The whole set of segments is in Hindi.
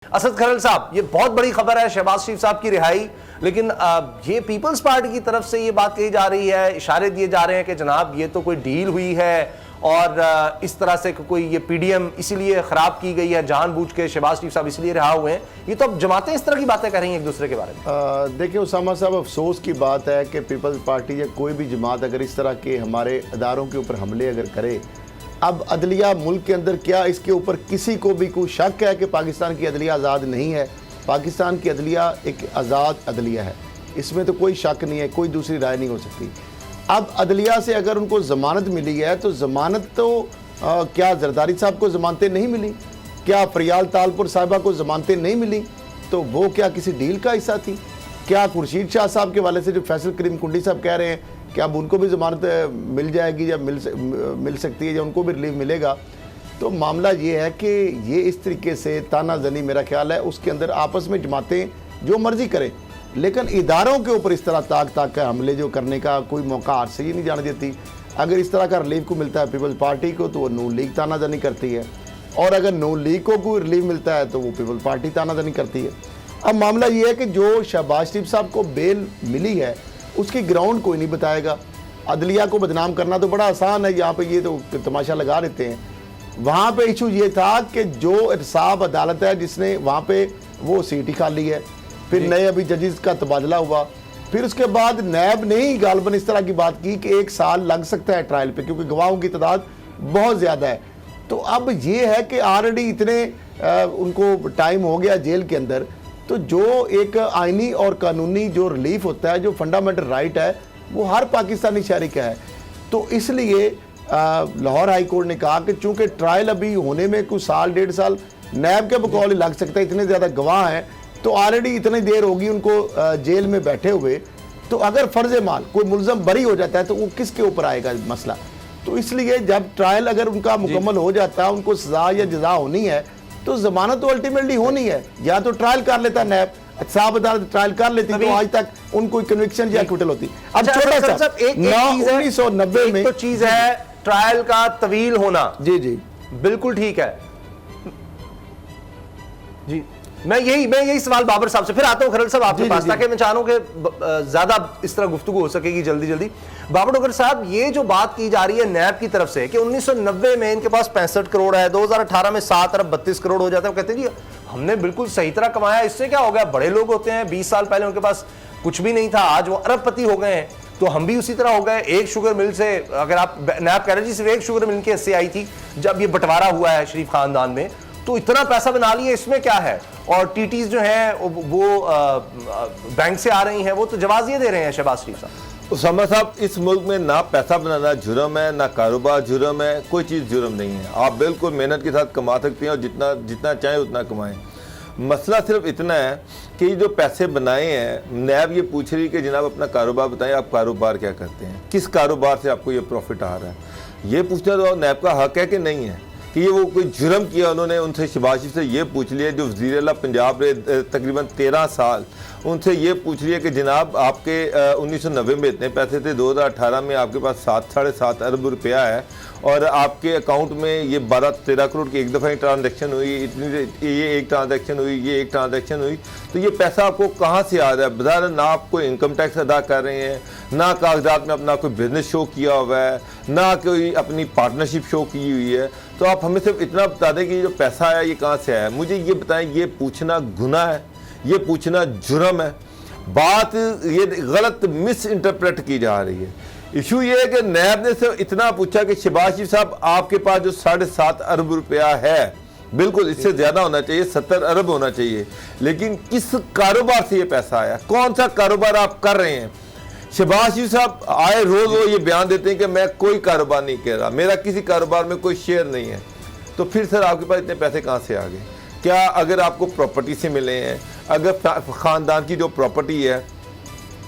असद खरल साहब, ये बहुत बड़ी खबर है शहबाज शरीफ साहब की रिहाई, लेकिन ये पीपल्स पार्टी की तरफ से ये बात कही जा रही है, इशारे दिए जा रहे हैं कि जनाब ये तो कोई डील हुई है और इस तरह से कोई ये पीडीएम इसीलिए खराब की गई है जानबूझ के, शहबाज शरीफ साहब इसलिए रहा हुए हैं। ये तो अब जमातें इस तरह की बातें कर रही हैं एक दूसरे के बारे में। देखिए उसामा साहब, अफसोस की बात है कि पीपल्स पार्टी या कोई भी जमात अगर इस तरह के हमारे अदारों के ऊपर हमले अगर करे, अब अदलिया मुल्क के अंदर, क्या इसके ऊपर किसी को भी कोई शक है कि पाकिस्तान की अदलिया आज़ाद नहीं है? पाकिस्तान की अदलिया एक आज़ाद अदलिया है, इसमें तो कोई शक नहीं है, कोई दूसरी राय नहीं हो सकती। अब अदलिया से अगर उनको ज़मानत मिली है तो ज़मानत तो क्या जरदारी साहब को ज़मानतें नहीं मिली? क्या फरियाल तालपुर साहिबा को ज़मानतें नहीं मिली? तो वो क्या किसी डील का हिस्सा थी? क्या खुर्शीद शाह साहब के वाले से जो फैसल करीम कुंडी साहब कह रहे हैं कि अब उनको भी ज़मानत मिल जाएगी या मिल सकती है या उनको भी रिलीफ मिलेगा? तो मामला ये है कि ये इस तरीके से तानाजनी, मेरा ख्याल है उसके अंदर आपस में जमातें जो मर्जी करें, लेकिन इदारों के ऊपर इस तरह ताक का हमले जो करने का कोई मौका आज से ही नहीं जाने देती। अगर इस तरह का रिलीफ को मिलता है पीपल्स पार्टी को तो वो नून लीग तानाजनी करती है, और अगर नून लीग को कोई रिलीफ मिलता है तो वो पीपल्स पार्टी तानाजनी करती है। अब मामला ये है कि जो शहबाज शरीफ साहब को बेल मिली है उसकी ग्राउंड कोई नहीं बताएगा। अदलिया को बदनाम करना तो बड़ा आसान है, यहाँ पे ये तो तमाशा लगा देते हैं। वहाँ पे इशू ये था कि जो इंसाफ अदालत है जिसने वहाँ पे वो सीट ही खाली है, फिर नए अभी जजेस का तबादला हुआ, फिर उसके बाद नैब ने ही गालबन इस तरह की बात की कि 1 साल लग सकता है ट्रायल पे, क्योंकि गवाहों की तादाद बहुत ज़्यादा है। तो अब ये है कि ऑलरेडी इतने उनको टाइम हो गया जेल के अंदर, तो जो एक आइनी और कानूनी जो रिलीफ होता है, जो फंडामेंटल राइट है, वो हर पाकिस्तानी शहरी का है। तो इसलिए लाहौर हाई कोर्ट ने कहा कि चूंकि ट्रायल अभी होने में कुछ साल 1.5 साल नैब के बकौल लग सकता है, इतने ज़्यादा गवाह हैं, तो ऑलरेडी इतनी देर होगी उनको जेल में बैठे हुए, तो अगर फर्ज माल कोई मुलजम बरी हो जाता है तो वो किसके ऊपर आएगा मसला? तो इसलिए जब ट्रायल अगर उनका मुकम्मल हो जाता है, उनको सजा या जजा होनी है, तो जमानत तो अल्टीमेटली होनी है। या तो ट्रायल कर लेता नैब, साहब अदालत ट्रायल कर लेती तो आज तक उनको कन्विक्शन या एक्विटल होती। अब छोटा सा 1990 में तो चीज है ट्रायल का तवील होना, जी बिल्कुल ठीक है जी। मैं यही सवाल बाबर साहब से फिर आता हूं, खरल साहब आपके पास, ताकि मैं चाह रहा हूं कि ज्यादा इस तरह गुफ्तगू हो सकेगी जल्दी। बाबर डोगर साहब, ये जो बात की जा रही है नैब की तरफ से कि 1990 में इनके पास 65 करोड़ है, 2018 में 7 अरब 32 करोड़ हो जाता है, वो कहते हैं जी हमने बिल्कुल सही तरह कमाया, इससे क्या हो गया? बड़े लोग होते हैं, 20 साल पहले उनके पास कुछ भी नहीं था, आज वो अरबपति हो गए हैं, तो हम भी उसी तरह हो गए। एक शुगर मिल से, अगर आप नैब कह रहे जी सिर्फ एक शुगर मिल की हिस्से आई थी जब ये बंटवारा हुआ है शरीफ खानदान में, तो इतना पैसा बना लिया, इसमें क्या है? और टीटीज जो हैं वो बैंक से आ रही हैं, वो तो जवाब ये दे रहे हैं शहबाज शरीफ साहब। उसामा साहब, इस मुल्क में ना पैसा बनाना जुर्म है, ना कारोबार जुर्म है, कोई चीज़ जुर्म नहीं है। आप बिल्कुल मेहनत के साथ कमा सकते हैं और जितना चाहें उतना कमाएं। मसला सिर्फ इतना है कि जो पैसे बनाए हैं, नैब ये पूछ रही कि जनाब अपना कारोबार बताएं, आप कारोबार क्या करते हैं, किस कारोबार से आपको ये प्रॉफिट आ रहा है? ये पूछना तो नैब का हक है कि नहीं है कि ये वो कोई जुर्म किया उन्होंने? उनसे शहबाज शरीफ से ये पूछ लिया जो वज़ीर आला पंजाब रहे तकरीबन 13 साल, उनसे ये पूछ लिया कि जनाब आपके 1990 में इतने पैसे थे, 2018 में आपके पास 7-7.5 अरब रुपया है और आपके अकाउंट में ये 12-13 करोड़ की एक दफ़ा ही ट्रांजैक्शन हुई, ये एक ट्रांजैक्शन हुई, ये एक ट्रांजैक्शन हुई, तो ये पैसा आपको कहाँ से आ रहा है? बज़ाहिर ना आप कोई इनकम टैक्स अदा कर रहे हैं, ना कागजात में अपना कोई बिजनेस शो किया हुआ है, ना कोई अपनी पार्टनरशिप शो की हुई है। तो आप हमें सिर्फ इतना बता दें कि ये जो पैसा आया ये कहाँ से आया है? मुझे ये बताएं, ये पूछना गुनाह है, ये पूछना जुर्म है? बात ये गलत मिस इंटरप्रेट की जा रही है। इशू ये है कि नैब ने सिर्फ इतना पूछा कि शहबाज शरीफ साहब आपके पास जो 7.5 अरब रुपया है, बिल्कुल इससे ज़्यादा होना चाहिए, 70 अरब होना चाहिए, लेकिन किस कारोबार से ये पैसा आया? कौन सा कारोबार आप कर रहे हैं? शहबाज शरीफ साहब आए रोज़ वो ये बयान देते हैं कि मैं कोई कारोबार नहीं कर रहा, मेरा किसी कारोबार में कोई शेयर नहीं है। तो फिर सर आपके पास इतने पैसे कहाँ से आ गए? क्या अगर आपको प्रॉपर्टी से मिले हैं, अगर ख़ानदान की जो प्रॉपर्टी है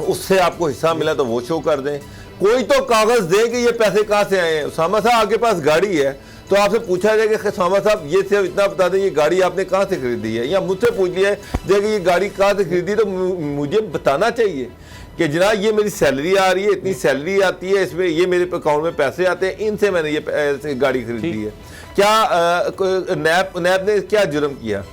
उससे आपको हिस्सा मिला तो वो शो कर दें, कोई तो कागज़ दे कि ये पैसे कहाँ से आए हैं। उसामा साहब आपके पास गाड़ी है तो आपसे पूछा जाए कि उसामा साहब ये सिर्फ इतना बता दें ये गाड़ी आपने कहाँ से खरीदी है, या मुझसे पूछ लिया जाए कि ये गाड़ी कहाँ से खरीदी, तो मुझे बताना चाहिए कि जनाब ये मेरी सैलरी आ रही है, इतनी सैलरी आती है, इसमें ये मेरे अकाउंट में पैसे आते हैं, इनसे मैंने ये गाड़ी खरीदी है। क्या नैब ने क्या जुर्म किया?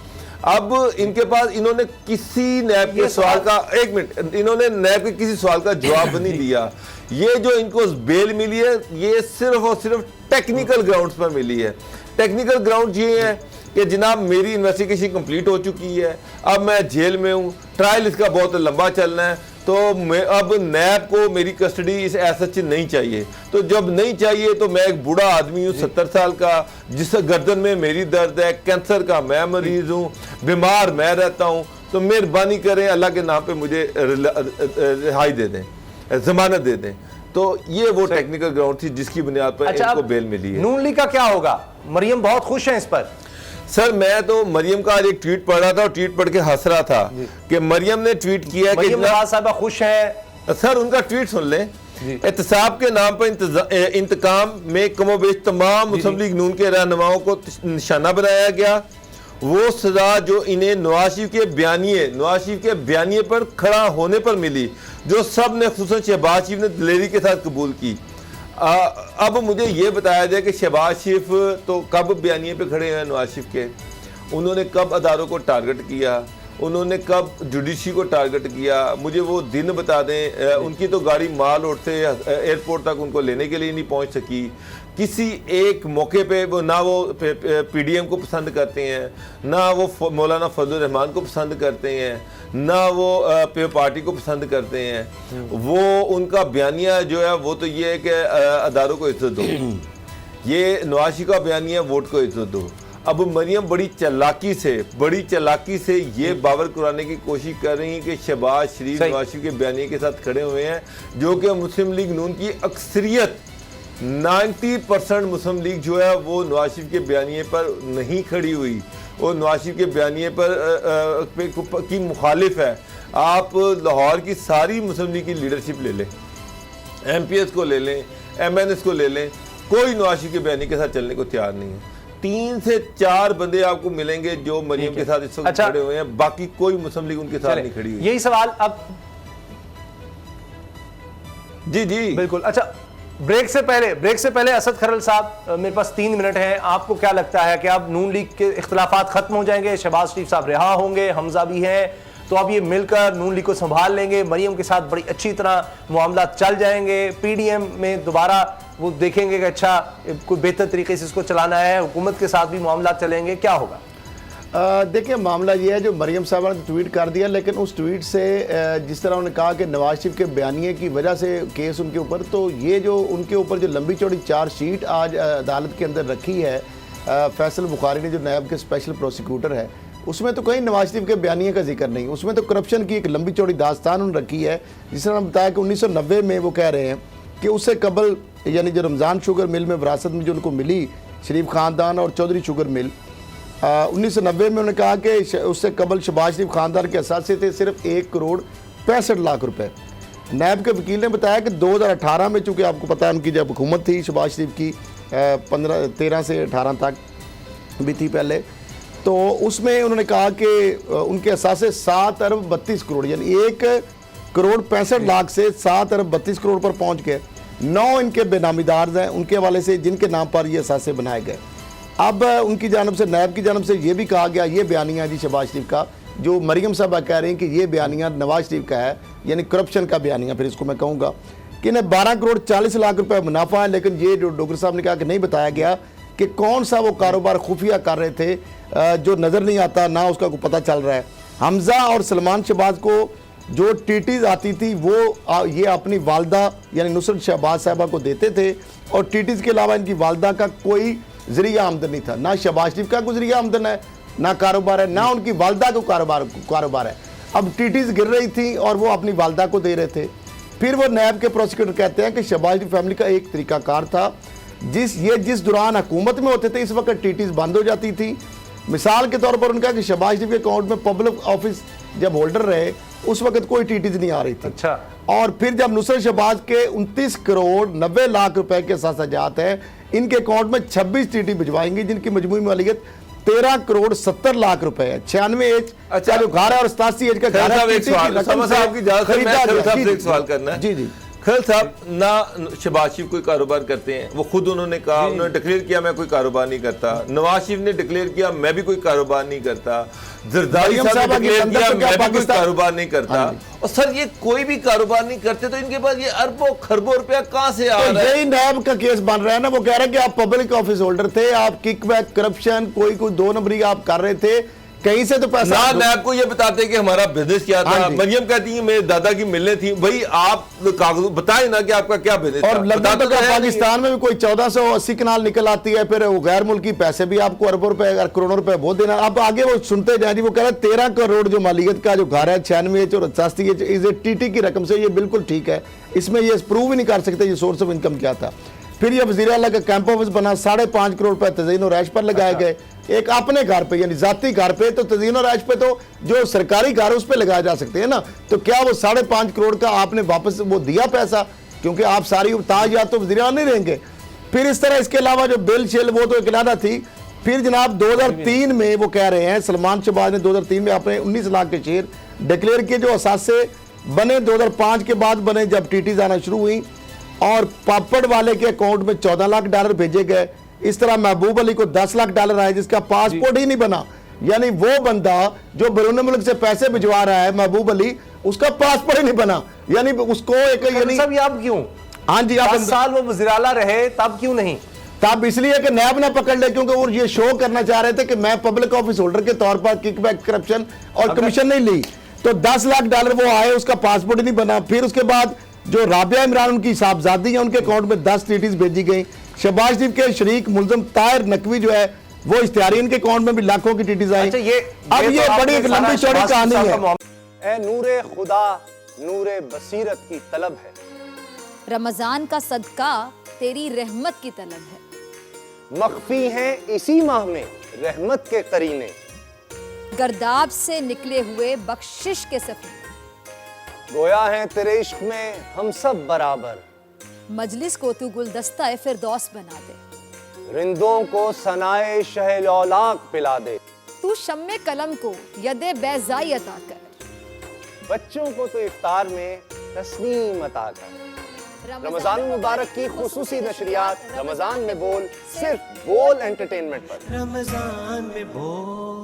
अब इनके पास इन्होंने किसी नैब के सवाल का, एक मिनट, इन्होंने नैब के किसी सवाल का जवाब नहीं दिया। ये जो इनको बेल मिली है ये सिर्फ और सिर्फ टेक्निकल ग्राउंड्स पर मिली है। टेक्निकल ग्राउंड ये है कि जनाब मेरी इन्वेस्टिगेशन कंप्लीट हो चुकी है, अब मैं जेल में हूँ, ट्रायल इसका बहुत लंबा चलना है, तो मैं अब नैब को मेरी कस्टडी इस एसएच नहीं चाहिए। तो जब नहीं चाहिए तो मैं एक बूढ़ा आदमी हूँ 70 साल का, जिस गर्दन में मेरी दर्द है, कैंसर का मैं मरीज हूँ, बीमार मैं रहता हूँ, तो मेहरबानी करें अल्लाह के नाम पे मुझे रिहाई दे दें, जमानत दे दें। तो ये वो टेक्निकल ग्राउंड थी जिसकी बुनियाद पर इनको बेल मिली है। नून लीग का क्या होगा? मरियम बहुत खुश हैं इस पर। सर मैं तो मरियम का आज एक ट्वीट पढ़ रहा था और ट्वीट पढ़ के हंस रहा था कि मरियम ने ट्वीट किया कि मरियम नवाज साहबा खुश हैं। सर उनका ट्वीट सुन लें। एहतसाब के नाम पर इंतकाम में कमोबेश तमाम मुस्लिम लीग नून के रहनुमाओं को निशाना बनाया गया। वो सजा जो इन्हें नवाज शरीफ के बयानिए पर खड़ा होने पर मिली, जो सब ने खुसूसन शहबाज शरीफ ने दिलेरी के साथ कबूल की। अब मुझे ये बताया जाए कि शहबाज शरीफ तो कब बयानिए पे खड़े हैं नवाज शरीफ के, उन्होंने कब अदारों को टारगेट किया, उन्होंने कब जुडिशरी को टारगेट किया, मुझे वो दिन बता दें। उनकी तो गाड़ी माल रोड से एयरपोर्ट तक उनको लेने के लिए नहीं पहुंच सकी। किसी एक मौके पे वो ना वो पीडीएम को पसंद करते हैं, ना वो मौलाना फजल रहमान को पसंद करते हैं, ना वो पे पार्टी को पसंद करते हैं। वो उनका बयानिया जो है वो तो ये है कि अदारों को इज्जत दो। ये नवाज शरीफ का बयानिया वोट को इज्जत दो। अब मरियम बड़ी चालाकी से ये बावर कराने की कोशिश कर रही है कि शहबाज शरीफ नवाज शरीफ के बयानिए के साथ खड़े हुए हैं, जो कि मुस्लिम लीग नून की अक्सरियत 90% मुस्लिम लीग जो है वो नवाज शरीफ के बयानिए पर नहीं खड़ी हुई, वो नवाज शरीफ के बयानिए पर की मुखालिफ है। आप लाहौर की सारी मुस्लिम लीग की लीडरशिप ले लें, एमपीएस को ले लें, एमएनएस को ले लें, कोई नवाज शरीफ के बयानिए के साथ चलने को तैयार नहीं है। 3 से 4 बंदे आपको मिलेंगे जो मरियम के साथ इस वक्त खड़े हुए हैं, बाकी कोई मुस्लिम लीग उनके साथ नहीं खड़ी हुई। यही सवाल अब जी बिल्कुल। अच्छा, ब्रेक से पहले असद खरल साहब, मेरे पास 3 मिनट हैं। आपको क्या लगता है कि अब नून लीग के इख्तिलाफात खत्म हो जाएंगे, शहबाज शरीफ साहब रिहा होंगे, हमजा भी हैं, तो अब ये मिलकर नून लीग को संभाल लेंगे, मरियम के साथ बड़ी अच्छी तरह मामला चल जाएंगे, पीडीएम में दोबारा वो देखेंगे कि अच्छा कोई बेहतर तरीके से इसको चलाना है, हुकूमत के साथ भी मामला चलेंगे, क्या होगा? देखिए मामला ये है, जो मरियम साहबा ने ट्वीट कर दिया, लेकिन उस ट्वीट से जिस तरह उन्होंने कहा कि नवाज शरीफ के बयानिए की वजह से केस उनके ऊपर, तो ये जो उनके ऊपर जो लंबी चौड़ी चार्जशीट आज अदालत के अंदर रखी है फैसल बुखारी ने, जो नैब के स्पेशल प्रोसिक्यूटर है, उसमें तो कहीं नवाज शरीफ के बयानिए का जिक्र नहीं, उसमें तो करप्शन की एक लंबी चौड़ी दास्तान उन्होंने रखी है। जिस तरह बताया कि 1990 में वो कह रहे हैं कि उससे कबल, यानी जो रमज़ान शुगर मिल में विरासत में जो उनको मिली, शरीफ ख़ानदान और चौधरी शुगर मिल, 1990 में उन्होंने कहा कि उससे कबल शहबाज शरीफ ख़ानदान के असासे थे सिर्फ 1 करोड़ 65 लाख रुपए। नैब के वकील ने बताया कि 2018 में, चूँकि आपको पता है उनकी जब हुकूमत थी शहबाज शरीफ की 13 से 18 तक भी थी पहले, तो उसमें उन्होंने कहा कि उनके असासे 7 अरब 32 करोड़, यानी 1 करोड़ 65 लाख से 7 अरब 32 करोड़ पर पहुँच गए। 9 इनके बेनामीदार हैं उनके हवाले से, जिनके नाम पर ये असासे बनाए गए। अब उनकी जानब से, नैब की जानब से ये भी कहा गया, ये बयानिया जी शहबाज शरीफ का, जो मरियम साहबा कह रहे हैं कि ये बयानिया नवाज शरीफ का है, यानी करप्शन का बयानिया, फिर इसको मैं कहूँगा कि इन्हें 12 करोड़ 40 लाख रुपए मुनाफा है। लेकिन ये जो डॉक्टर साहब ने कहा कि नहीं बताया गया कि कौन सा वो कारोबार खुफिया कर रहे थे, जो नज़र नहीं आता, ना उसका को पता चल रहा है। हमजा और सलमान शहबाज को जो टीटीज आती थी वो ये अपनी वालदा यानी नुसरत शहबाज साहबा को देते थे, और टीटीज के अलावा इनकी वालदा का कोई जरिया आमदन नहीं था, ना शहबाज शरीफ का कोई जरिया आमदन है, ना कारोबार है, ना उनकी वालदा को कारोबार है। अब टीटीज गिर रही थी और वो अपनी वालदा को दे रहे थे। फिर वो नैब के प्रोसिक्यूटर कहते हैं कि शहबाज शरीफ फैमिली का एक तरीकाकार था, जिस दौरान हुकूमत में होते थे इस वक्त टीटीज बंद हो जाती थी। मिसाल के तौर पर उनका कि शहबाज शरीफ के अकाउंट में पब्लिक ऑफिस जब होल्डर रहे उस वक्त कोई टीटीज नहीं आ रही थी। अच्छा। और फिर जब नुसरत शहबाज के 29 करोड़ 90 लाख रुपए के साजात हैं, इनके अकाउंट में 26 टीटी भिजवाएंगी, जिनकी मजमूई मालियत 13 करोड़ 70 लाख रुपए है। 96 एज जो घर है और 87 एज का घर है। एक सवाल करना है। जी। खैर साहब ना शहबाज शरीफ कोई कारोबार करते हैं, वो खुद उन्होंने कहा, उन्होंने डिक्लेयर किया मैं कोई कारोबार नहीं करता। नवाज शरीफ ने डिक्लेयर किया मैं भी कोई कारोबार नहीं करता। जरदारी साहब ने डिक्लेयर किया मैं भी कोई कारोबार नहीं करता। और सर ये कोई भी कारोबार नहीं करते तो इनके पास ये अरबों खरबों रुपया कहां से आ रहा है? यही नैब का केस बन रहा है ना, वो कह रहे हैं कि आप पब्लिक ऑफिस होल्डर थे, आप किकबैक, करप्शन, कोई 2 नंबरी आप कर रहे थे, कहीं से तो पैसा ना नैब को ये बताते कि हमारा बिजनेस क्या था। मरियम कहती है मेरे दादा की मिलें थी, भाई आप कागज बताएं ना कि आपका क्या बिजनेस और लगभग तो पाकिस्तान में भी कोई 1480 कनाल निकल आती है, फिर वो गैर मुल्की पैसे भी आपको अरबों रुपए करोड़ों रुपए बहुत देना। अब आगे वो सुनते जाए जी, वो कह रहे हैं 13 करोड़ जो मालियत का जो घर है 96 और 88 इस टीटी की रकम से, ये बिल्कुल ठीक है, इसमें ये प्रूव ही नहीं कर सकते ये सोर्स ऑफ इनकम क्या था। फिर ये वज़ीर आला का कैंप ऑफिस बना, 5.5 करोड़ रुपए तज़ीन और रैश पर लगाए गए, एक अपने घर पे यानी जाती घर पे, तो तज़ीन और रैश पे तो जो सरकारी घर है उस पे लगाए जा सकते हैं ना, तो क्या वो 5.5 करोड़ का आपने वापस वो दिया पैसा, क्योंकि आप सारी ताज या तो वज़ीर आला नहीं रहेंगे। फिर इस तरह इसके अलावा जो बिल शेल वो तो एक अलग थी। फिर जनाब 2003 में वो कह रहे हैं सलमान शहबाज ने 2003 में अपने 19 लाख के शेयर डिक्लेयर किए जो असासे बने 2005 के बाद बने जब टीटीज आना शुरू हुई, और पापड़ वाले के अकाउंट में $14 लाख भेजे गए। इस तरह महबूब अली को $10 लाख आए जिसका पासपोर्ट ही नहीं बना, यानी वो बंदा जो बैरून मुल्क से पैसे भिजवा रहा है महबूब अली, उसका पासपोर्ट ही नहीं बना, यानी उसको एक यानी सब अब क्यों? हाँ जी, आप 10 साल वो वज़ीर-ए-आला रहे तब क्यों नहीं? तब इसलिए कि नैब ना पकड़ ले, क्योंकि वो ये शो करना चाह रहे थे कि मैं पब्लिक ऑफिस होल्डर के तौर पर किकबैक, करप्शन और कमीशन नहीं ली, तो $10 लाख वो आए, उसका पासपोर्ट ही नहीं बना। फिर उसके बाद जो राबिया इमरान उनकी साहबजादी है, उनके अकाउंट में 10 टीटीज भेजी गई। शहबाज शरीफ के शरीक मुलजम ताहिर नकवी जो है वो इश्तियारियन के अकाउंट में भी लाखों की टीटीज आई। अच्छा, अब ये तो बड़ी एक लंबी चौड़ी कहानी है। ए नूरे खुदा नूरे बसीरत की तलब है, रमजान का सदका तेरी रहमत की तलब है, मख्फी हैं इसी माह में रहमत के करीने, गर्दाब से निकले हुए बख्शिश के सफीने, गोया है तेरे इश्क में हम सब बराबर, मजलिस को तू गुलदस्ता फिरदौस बना दे, रिंदों को सनाए शहलौलाक पिला दे, तू शम्मे कलम को यदे बैज़ाई अता कर, बच्चों को तो इफ्तार में तस्नीम अता कर। रमजान मुबारक की खुसूसी नशरियात रमजान में बोल, सिर्फ बोल एंटरटेनमेंट पर। रमजान में बोल।